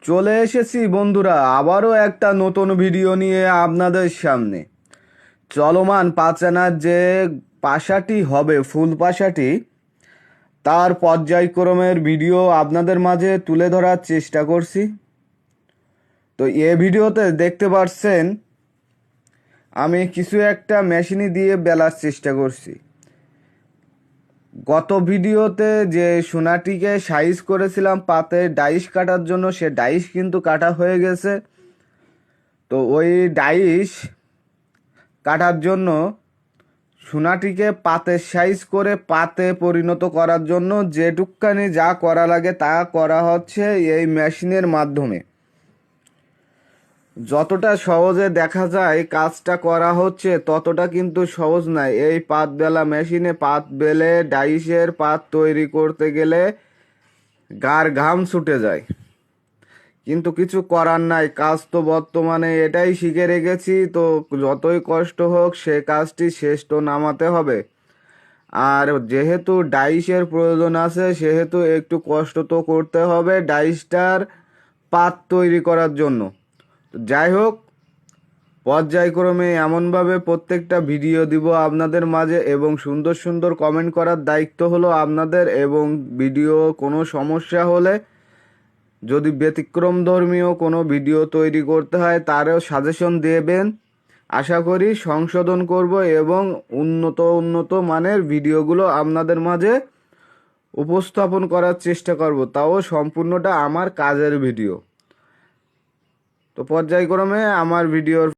চলে এসেছি বন্ধুরা, আবারও একটা নতুন ভিডিও নিয়ে আপনাদের সামনে। চলমান পাচানার যে পাশাটি হবে, ফুল পাশাটি, তার পর্যায়ক্রমের ভিডিও আপনাদের মাঝে তুলে ধরার চেষ্টা করছি। তো এ ভিডিওতে দেখতে পাচ্ছেন আমি কিছু একটা মেশিনে দিয়ে বেলার চেষ্টা করছি। গত ভিডিওতে যে সোনাটিকে সাইজ করেছিলাম পাতে ডাইস কাটার জন্য, সে ডাইস কিন্তু কাটা হয়ে গেছে। তো ওই ডাইস কাটার জন্য সোনাটিকে পাতের সাইজ করে পাতে পরিণত করার জন্য যেটুকখানি যা করা লাগে তা করা হচ্ছে এই মেশিনের মাধ্যমে। যতটা সহজে দেখা যায় কাজটা করা হচ্ছে ততটা কিন্তু সহজ নয়। এই পাত বেলা মেশিনে পাত বেলে ডাইসের পাত তৈরি করতে গেলে গার ঘাম ছুটে যায়, কিন্তু কিছু করার নাই। কাজ তো বর্তমানে এটাই শিখে রেখেছি, তো যতই কষ্ট হোক সে কাজটি শেষ তো নামাতে হবে। আর যেহেতু ডাইসের প্রয়োজন আছে সেহেতু একটু কষ্ট তো করতে হবে ডাইসটার পাত তৈরি করার জন্য। যাই হোক, পর্যায়ক্রমে এমনভাবে প্রত্যেকটা ভিডিও দিব আপনাদের মাঝে, এবং সুন্দর সুন্দর কমেন্ট করার দায়িত্ব হলো আপনাদের। এবং ভিডিও কোনো সমস্যা হলে, যদি ব্যতিক্রম ধর্মীয় কোনো ভিডিও তৈরি করতে হয় তারও সাজেশন দেবেন। আশা করি সংশোধন করব এবং উন্নত মানের ভিডিওগুলো আপনাদের মাঝে উপস্থাপন করার চেষ্টা করব, তাও সম্পূর্ণটা আমার কাজের ভিডিও। তো পর্যায়ক্রমে আমার ভিডিওর